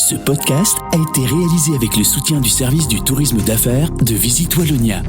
Ce podcast a été réalisé avec le soutien du service du tourisme d'affaires de Visite Wallonia.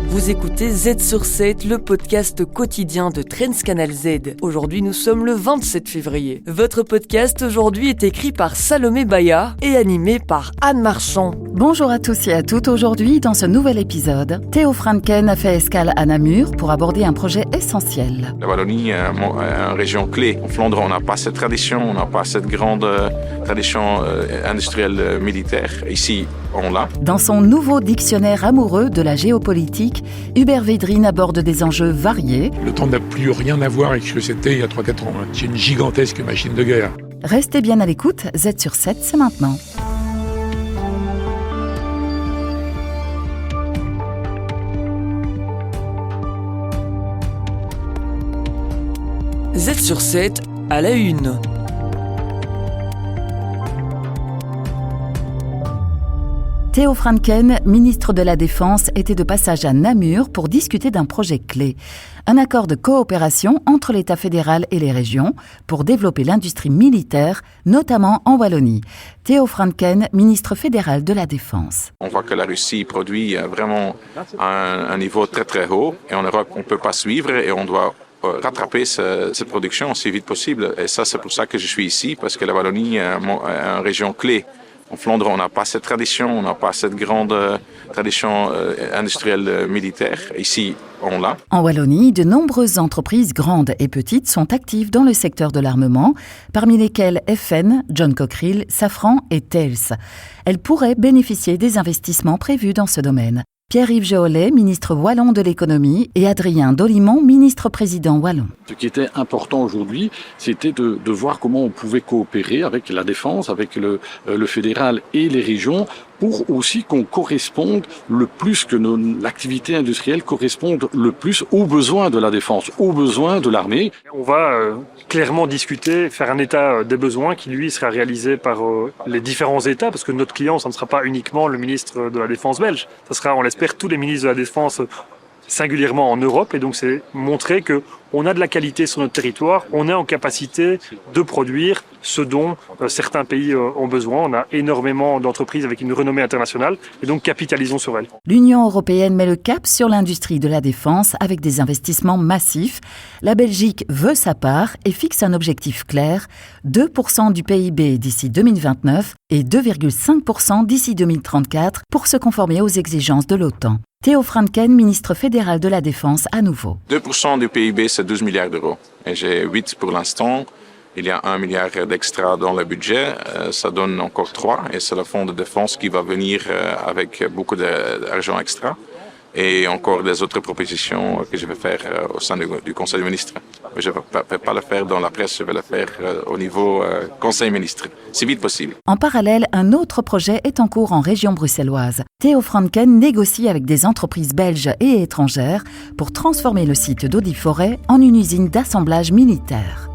Vous écoutez Z sur 7, le podcast quotidien de Trends Canal Z. Aujourd'hui, nous sommes le 27 février. Votre podcast aujourd'hui est écrit par Salomé Bayard et animé par Anne Marchand. Bonjour à tous et à toutes. Aujourd'hui, dans ce nouvel épisode, Theo Franken a fait escale à Namur pour aborder un projet essentiel. La Wallonie est une région clé. En Flandre, on n'a pas cette tradition, on n'a pas cette grande tradition industrielle militaire. Ici, on l'a. Dans son nouveau dictionnaire amoureux de la géopolitique, Hubert Védrine aborde des enjeux variés. Le temps n'a plus rien à voir avec ce que c'était il y a 3-4 ans. C'est une gigantesque machine de guerre. Restez bien à l'écoute, Z sur 7, c'est maintenant. Z sur 7, à la une. Theo Franken, ministre de la Défense, était de passage à Namur pour discuter d'un projet clé. Un accord de coopération entre l'État fédéral et les régions pour développer l'industrie militaire, notamment en Wallonie. Theo Franken, ministre fédéral de la Défense. On voit que la Russie produit vraiment à un niveau très très haut et en Europe on ne peut pas suivre et on doit rattraper cette production aussi vite possible. Et ça, c'est pour ça que je suis ici, parce que la Wallonie est une région clé. En Flandre, on n'a pas cette tradition, on n'a pas cette grande tradition industrielle militaire. Ici, on l'a. En Wallonie, de nombreuses entreprises grandes et petites sont actives dans le secteur de l'armement, parmi lesquelles FN, John Cockerill, Safran et Thales. Elles pourraient bénéficier des investissements prévus dans ce domaine. Pierre-Yves Geolet, ministre wallon de l'économie, et Adrien Dolimon, ministre-président wallon. Ce qui était important aujourd'hui, c'était de voir comment on pouvait coopérer avec la défense, avec le fédéral et les régions, pour aussi qu'on corresponde le plus, que l'activité industrielle corresponde le plus aux besoins de la défense, aux besoins de l'armée. On va clairement discuter, faire un état des besoins qui, lui, sera réalisé par les différents États, parce que notre client, ça ne sera pas uniquement le ministre de la Défense belge, ça sera, on l'espère, tous les ministres de la Défense singulièrement en Europe, et donc c'est montrer que on a de la qualité sur notre territoire, on est en capacité de produire ce dont certains pays ont besoin. On a énormément d'entreprises avec une renommée internationale et donc capitalisons sur elles. L'Union européenne met le cap sur l'industrie de la défense avec des investissements massifs. La Belgique veut sa part et fixe un objectif clair, 2% du PIB d'ici 2029 et 2,5% d'ici 2034 pour se conformer aux exigences de l'OTAN. Theo Franken, ministre fédéral de la Défense à nouveau. 2% du PIB, c'est 12 milliards d'euros. Et j'ai 8 pour l'instant. Il y a 1 milliard d'extra dans le budget. Ça donne encore 3. Et c'est le fonds de défense qui va venir avec beaucoup d'argent extra. Et encore des autres propositions que je vais faire au sein du Conseil des ministres. Je ne vais pas le faire dans la presse, je vais le faire au niveau Conseil des ministres, si vite possible. En parallèle, un autre projet est en cours en région bruxelloise. Theo Franken négocie avec des entreprises belges et étrangères pour transformer le site d'Audi-Forêt en une usine d'assemblage militaire.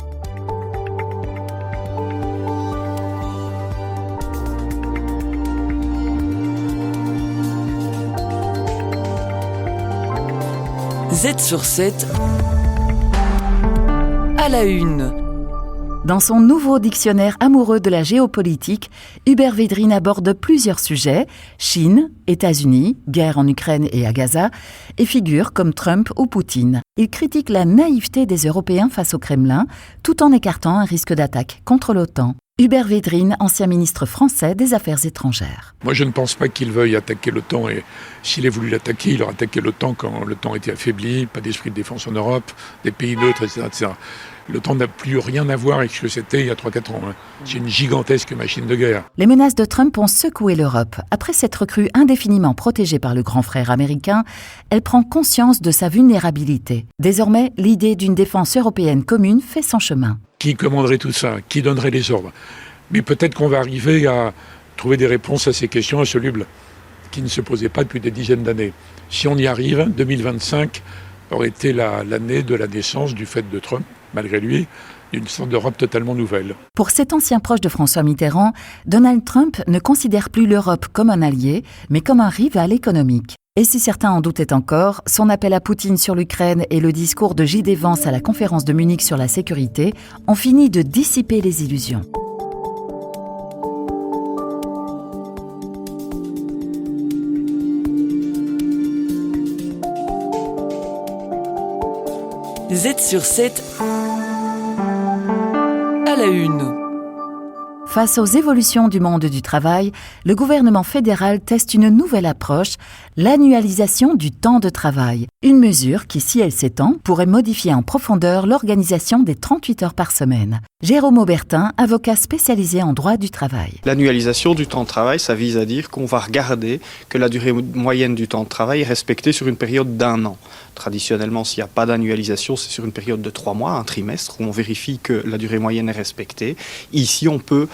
Z sur 7, à la une. Dans son nouveau dictionnaire amoureux de la géopolitique, Hubert Védrine aborde plusieurs sujets, Chine, États-Unis, guerre en Ukraine et à Gaza, et figures comme Trump ou Poutine. Il critique la naïveté des Européens face au Kremlin, tout en écartant un risque d'attaque contre l'OTAN. Hubert Védrine, ancien ministre français des Affaires étrangères. Moi, je ne pense pas qu'il veuille attaquer l'OTAN. Et s'il a voulu l'attaquer, il aurait attaqué l'OTAN quand l'OTAN était affaibli, pas d'esprit de défense en Europe, des pays neutres, etc. L'OTAN n'a plus rien à voir avec ce que c'était il y a 3-4 ans. C'est une gigantesque machine de guerre. Les menaces de Trump ont secoué l'Europe. Après s'être crue indéfiniment protégée par le grand frère américain, elle prend conscience de sa vulnérabilité. Désormais, l'idée d'une défense européenne commune fait son chemin. Qui commanderait tout ça? Qui donnerait les ordres? Mais peut-être qu'on va arriver à trouver des réponses à ces questions insolubles qui ne se posaient pas depuis des dizaines d'années. Si on y arrive, 2025 aurait été l'année de la naissance du fait de Trump, malgré lui, d'une sorte d'Europe totalement nouvelle. Pour cet ancien proche de François Mitterrand, Donald Trump ne considère plus l'Europe comme un allié, mais comme un rival économique. Et si certains en doutaient encore, son appel à Poutine sur l'Ukraine et le discours de J.D. Vance à la conférence de Munich sur la sécurité ont fini de dissiper les illusions. Z sur 7 à la une. Face aux évolutions du monde du travail, le gouvernement fédéral teste une nouvelle approche, l'annualisation du temps de travail. Une mesure qui, si elle s'étend, pourrait modifier en profondeur l'organisation des 38 heures par semaine. Jérôme Aubertin, avocat spécialisé en droit du travail. L'annualisation du temps de travail, ça vise à dire qu'on va regarder que la durée moyenne du temps de travail est respectée sur une période d'1 an. Traditionnellement, s'il n'y a pas d'annualisation, c'est sur une période de 3 mois, un trimestre, où on vérifie que la durée moyenne est respectée. Ici, on peut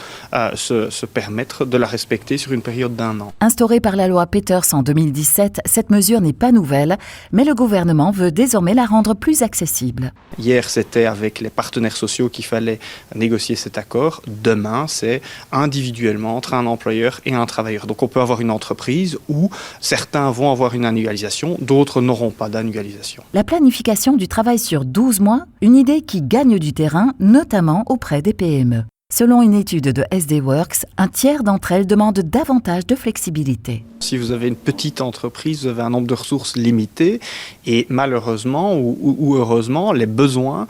se permettre de la respecter sur une période d'1 an. Instaurée par la loi Peters en 2017, cette mesure n'est pas nouvelle, mais le gouvernement veut désormais la rendre plus accessible. Hier, c'était avec les partenaires sociaux qu'il fallait négocier cet accord. Demain, c'est individuellement entre un employeur et un travailleur. Donc on peut avoir une entreprise où certains vont avoir une annualisation, d'autres n'auront pas d'annualisation. La planification du travail sur 12 mois, une idée qui gagne du terrain, notamment auprès des PME. Selon une étude de SD Works, un tiers d'entre elles demandent davantage de flexibilité. Si vous avez une petite entreprise, vous avez un nombre de ressources limité et malheureusement ou heureusement, les besoins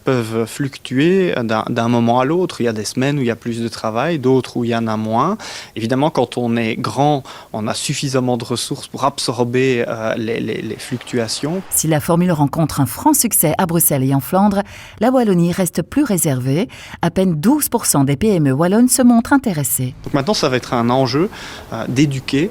peuvent fluctuer d'un moment à l'autre. Il y a des semaines où il y a plus de travail, d'autres où il y en a moins. Évidemment, quand on est grand, on a suffisamment de ressources pour absorber les fluctuations. Si la formule rencontre un franc succès à Bruxelles et en Flandre, la Wallonie reste plus réservée. À peine 12% des PME wallonnes se montrent intéressées. Donc maintenant, ça va être un enjeu d'éduquer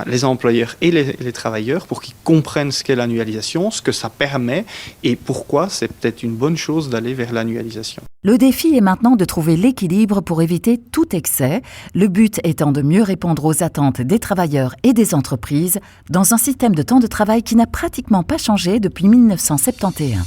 les employeurs et les travailleurs pour qu'ils comprennent ce qu'est l'annualisation, ce que ça permet et pourquoi c'est peut-être une bonne chose d'aller vers l'annualisation. Le défi est maintenant de trouver l'équilibre pour éviter tout excès, le but étant de mieux répondre aux attentes des travailleurs et des entreprises dans un système de temps de travail qui n'a pratiquement pas changé depuis 1971.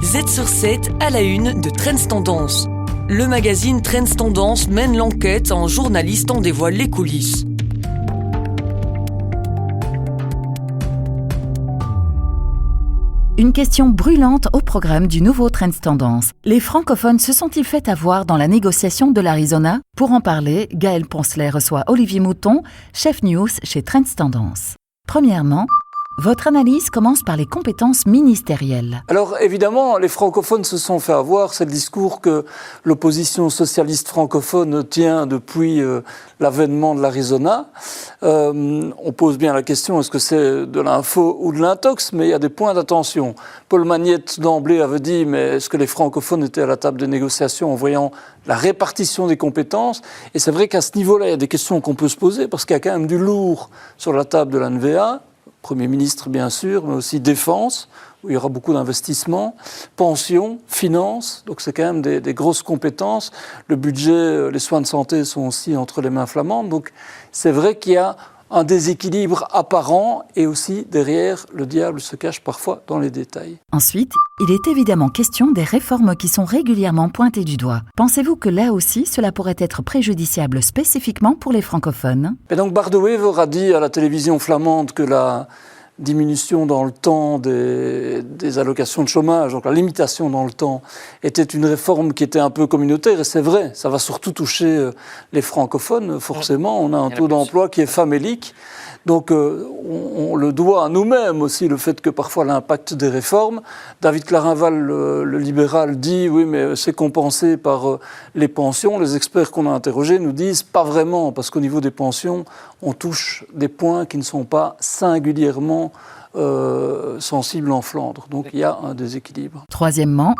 Z sur 7 à la une de Trends Tendance. Le magazine Trends Tendance mène l'enquête, en journaliste en dévoile les coulisses. Une question brûlante au programme du nouveau Trends Tendance. Les francophones se sont-ils fait avoir dans la négociation de l'Arizona ? Pour en parler, Gaël Poncelet reçoit Olivier Mouton, chef news chez Trends Tendance. Premièrement, votre analyse commence par les compétences ministérielles. Alors évidemment, les francophones se sont fait avoir. C'est le discours que l'opposition socialiste francophone tient depuis l'avènement de l'Arizona. On pose bien la question, est-ce que c'est de l'info ou de l'intox ? Mais il y a des points d'attention. Paul Magnette d'emblée avait dit, mais est-ce que les francophones étaient à la table des négociations en voyant la répartition des compétences ? Et c'est vrai qu'à ce niveau-là, il y a des questions qu'on peut se poser, parce qu'il y a quand même du lourd sur la table de l'ANVA. Premier ministre, bien sûr, mais aussi défense, où il y aura beaucoup d'investissements, pension, finances, donc c'est quand même des grosses compétences. Le budget, les soins de santé sont aussi entre les mains flamandes, donc c'est vrai qu'il y a un déséquilibre apparent et aussi derrière, le diable se cache parfois dans les détails. Ensuite, il est évidemment question des réformes qui sont régulièrement pointées du doigt. Pensez-vous que là aussi, cela pourrait être préjudiciable spécifiquement pour les francophones ? Et donc Bardewever a dit à la télévision flamande que la diminution dans le temps des allocations de chômage, donc la limitation dans le temps, était une réforme qui était un peu communautaire, et c'est vrai, ça va surtout toucher les francophones, forcément. On a un taux d'emploi qui est famélique, donc on le doit à nous-mêmes aussi, le fait que parfois l'impact des réformes. David Clarinval, le libéral, dit oui, mais c'est compensé par les pensions. Les experts qu'on a interrogés nous disent pas vraiment, parce qu'au niveau des pensions, on touche des points qui ne sont pas singulièrement sensibles en Flandre. Donc il y a un déséquilibre. Troisièmement,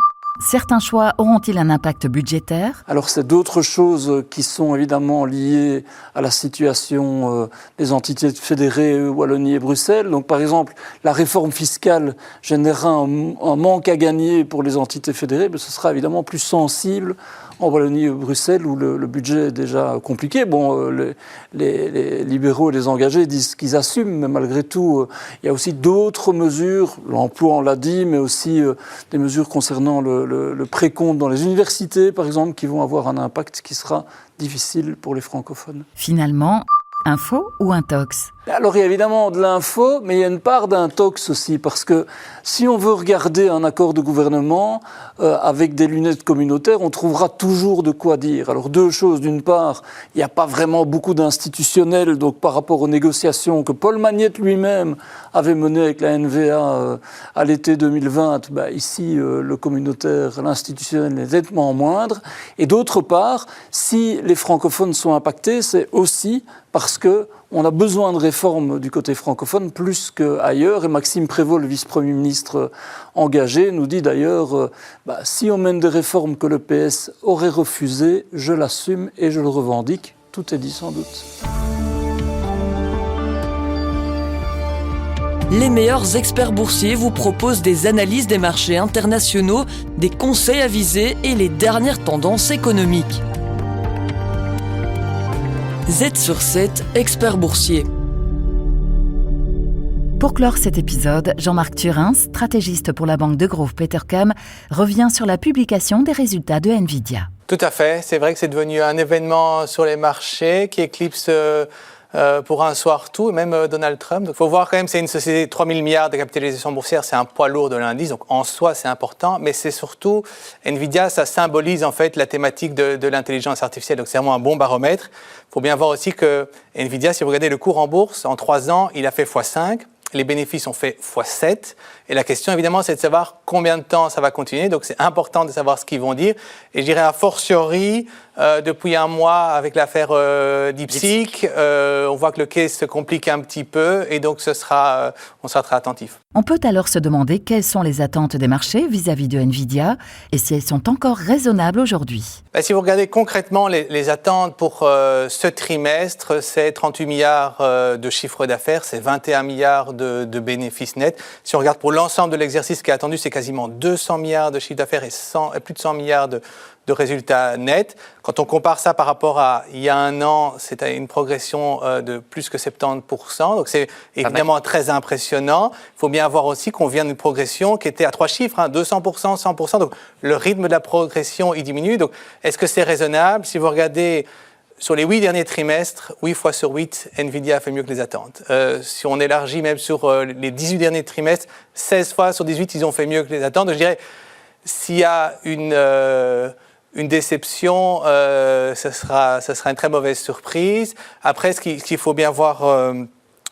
certains choix auront-ils un impact budgétaire ? Alors c'est d'autres choses qui sont évidemment liées à la situation des entités fédérées Wallonie et Bruxelles. Donc par exemple, la réforme fiscale générera un manque à gagner pour les entités fédérées, mais ce sera évidemment plus sensible en Wallonie et Bruxelles où le budget est déjà compliqué. Bon, les libéraux et les engagés disent qu'ils assument, mais malgré tout, il y a aussi d'autres mesures, l'emploi on l'a dit, mais aussi des mesures concernant le précompte dans les universités, par exemple, qui vont avoir un impact qui sera difficile pour les francophones. Finalement, info ou intox ? Alors il y a évidemment de l'info, mais il y a une part d'intox aussi, parce que si on veut regarder un accord de gouvernement avec des lunettes communautaires, on trouvera toujours de quoi dire. Alors deux choses, d'une part, il n'y a pas vraiment beaucoup d'institutionnels, donc par rapport aux négociations que Paul Magnette lui-même avait menées avec la NVA à l'été 2020, ici le communautaire, l'institutionnel est nettement moindre. Et d'autre part, si les francophones sont impactés, c'est aussi parce qu'on a besoin de réformes du côté francophone plus qu'ailleurs. Et Maxime Prévost, le vice-premier ministre engagé, nous dit d'ailleurs si on mène des réformes que le PS aurait refusées, je l'assume et je le revendique. Tout est dit sans doute. Les meilleurs experts boursiers vous proposent des analyses des marchés internationaux, des conseils avisés et les dernières tendances économiques. Z sur 7, expert boursier. Pour clore cet épisode, Jean-Marc Turin, stratégiste pour la banque Degroof Petercam, revient sur la publication des résultats de Nvidia. Tout à fait, c'est vrai que c'est devenu un événement sur les marchés qui éclipse pour un soir tout, et même Donald Trump. Il faut voir quand même, c'est une société de 3 000 milliards de capitalisation boursière, c'est un poids lourd de l'indice, donc en soi c'est important, mais c'est surtout, Nvidia, ça symbolise en fait la thématique de l'intelligence artificielle, donc c'est vraiment un bon baromètre. Il faut bien voir aussi que Nvidia, si vous regardez le cours en bourse, en 3 ans, il a fait x5, les bénéfices ont fait x7, et la question évidemment c'est de savoir combien de temps ça va continuer, donc c'est important de savoir ce qu'ils vont dire, et je dirais a fortiori, depuis un mois avec l'affaire DeepSeek, on voit que le case se complique un petit peu, et donc on sera très attentif. On peut alors se demander quelles sont les attentes des marchés vis-à-vis de Nvidia, et si elles sont encore raisonnables aujourd'hui. Si vous regardez concrètement les attentes pour ce trimestre, c'est 38 milliards de chiffre d'affaires, c'est 21 milliards de bénéfices nets. Si on regarde pour l'ensemble de l'exercice qui est attendu, c'est quasiment 200 milliards de chiffre d'affaires et plus de 100 milliards de résultats nets. Quand on compare ça par rapport à il y a un an, c'est une progression de plus que 70%. Donc c'est évidemment très impressionnant. Il faut bien voir aussi qu'on vient d'une progression qui était à 3 chiffres, 200%, 100%. Donc le rythme de la progression, il diminue. Donc est-ce que c'est raisonnable ? Si vous regardez sur les 8 derniers trimestres, 8 fois sur 8, Nvidia a fait mieux que les attentes. Si on élargit même sur les 18 derniers trimestres, 16 fois sur 18, ils ont fait mieux que les attentes. Donc, je dirais, s'il y a une déception, ce sera une très mauvaise surprise. Après, ce qu'il faut bien voir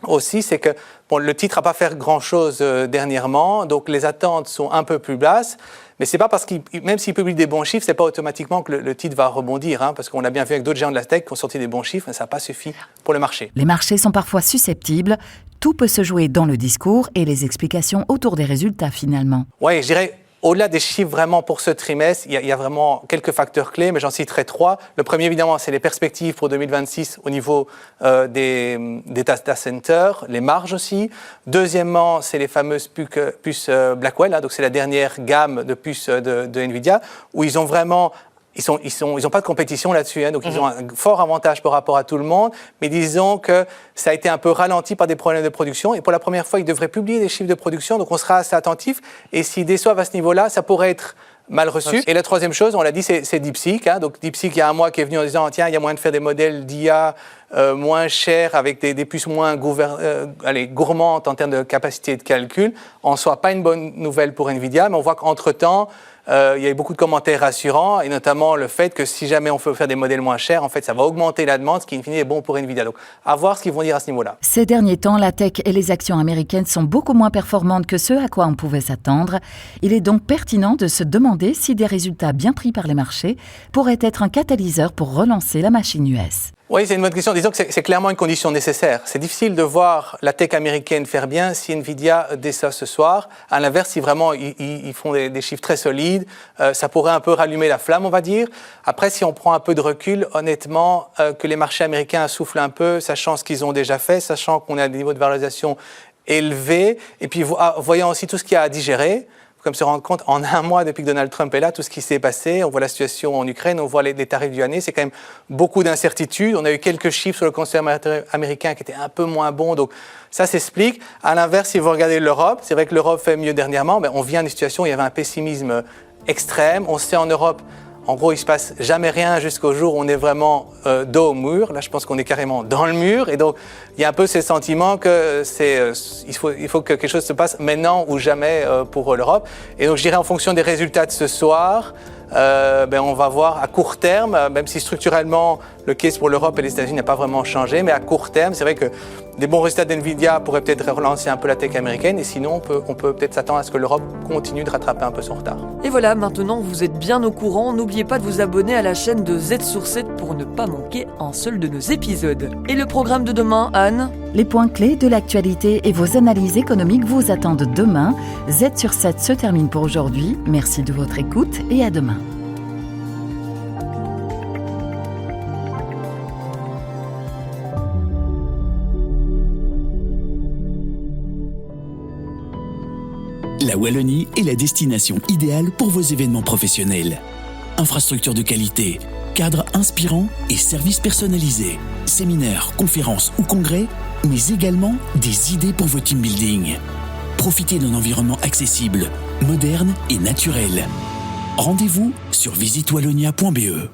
aussi, c'est que le titre n'a pas fait grand-chose dernièrement, donc les attentes sont un peu plus basses. Mais c'est pas parce même s'il publie des bons chiffres, c'est pas automatiquement que le titre va rebondir, parce qu'on l'a bien vu avec d'autres géants de la tech qui ont sorti des bons chiffres, mais ça n'a pas suffi pour le marché. Les marchés sont parfois susceptibles. Tout peut se jouer dans le discours et les explications autour des résultats finalement. Oui, je dirais, au-delà des chiffres vraiment pour ce trimestre, il y a vraiment quelques facteurs clés, mais j'en citerai 3. Le premier, évidemment, c'est les perspectives pour 2026 au niveau des data centers, les marges aussi. Deuxièmement, c'est les fameuses puces Blackwell, donc c'est la dernière gamme de puces de Nvidia, où ils ont vraiment... Ils ont pas de compétition là-dessus, donc ils ont un fort avantage par rapport à tout le monde, mais disons que ça a été un peu ralenti par des problèmes de production, et pour la première fois, ils devraient publier des chiffres de production, donc on sera assez attentif, et s'ils déçoivent à ce niveau-là, ça pourrait être mal reçu. Et la troisième chose, on l'a dit, c'est DeepSeek. Donc DeepSeek, il y a un mois, qui est venu en disant, tiens, il y a moyen de faire des modèles d'IA moins chers, avec des puces moins gourmandes en termes de capacité de calcul. En soi, pas une bonne nouvelle pour Nvidia, mais on voit qu'entre-temps, il y a eu beaucoup de commentaires rassurants, et notamment le fait que si jamais on peut faire des modèles moins chers, en fait, ça va augmenter la demande, ce qui, in fine, est bon pour Nvidia. Donc, à voir ce qu'ils vont dire à ce niveau-là. Ces derniers temps, la tech et les actions américaines sont beaucoup moins performantes que ce à quoi on pouvait s'attendre. Il est donc pertinent de se demander si des résultats bien pris par les marchés pourraient être un catalyseur pour relancer la machine US. Oui, c'est une bonne question. Disons que c'est clairement une condition nécessaire. C'est difficile de voir la tech américaine faire bien si Nvidia déçoit ce soir. À l'inverse, si vraiment ils font des chiffres très solides, ça pourrait un peu rallumer la flamme, on va dire. Après, si on prend un peu de recul, honnêtement, que les marchés américains soufflent un peu, sachant ce qu'ils ont déjà fait, sachant qu'on a des niveaux de valorisation élevés, et puis voyant aussi tout ce qu'il y a à digérer, comme se rendre compte, en un mois depuis que Donald Trump est là, tout ce qui s'est passé, on voit la situation en Ukraine, on voit les tarifs du année, c'est quand même beaucoup d'incertitudes. On a eu quelques chiffres sur le consommateur américain qui étaient un peu moins bons, donc ça s'explique. À l'inverse, si vous regardez l'Europe, c'est vrai que l'Europe fait mieux dernièrement, mais on vient d'une situation où il y avait un pessimisme extrêmes. On sait en Europe, en gros, il ne se passe jamais rien jusqu'au jour où on est vraiment dos au mur. Là, je pense qu'on est carrément dans le mur. Et donc, il y a un peu ce sentiment que il faut que quelque chose se passe maintenant ou jamais pour l'Europe. Et donc, je dirais, en fonction des résultats de ce soir, on va voir à court terme, même si structurellement, le case pour l'Europe et les États-Unis n'a pas vraiment changé, mais à court terme, c'est vrai que des bons résultats d'NVIDIA pourraient peut-être relancer un peu la tech américaine, et sinon, on peut peut-être s'attendre à ce que l'Europe continue de rattraper un peu son retard. Et voilà, maintenant vous êtes bien au courant, n'oubliez pas de vous abonner à la chaîne de Z sur 7 pour ne pas manquer un seul de nos épisodes. Et le programme de demain, Anne ? Les points clés de l'actualité et vos analyses économiques vous attendent demain. Z sur 7 se termine pour aujourd'hui. Merci de votre écoute et à demain. La Wallonie est la destination idéale pour vos événements professionnels. Infrastructures de qualité, cadres inspirants et services personnalisés, séminaires, conférences ou congrès, mais également des idées pour vos team building. Profitez d'un environnement accessible, moderne et naturel. Rendez-vous sur visitewallonia.be.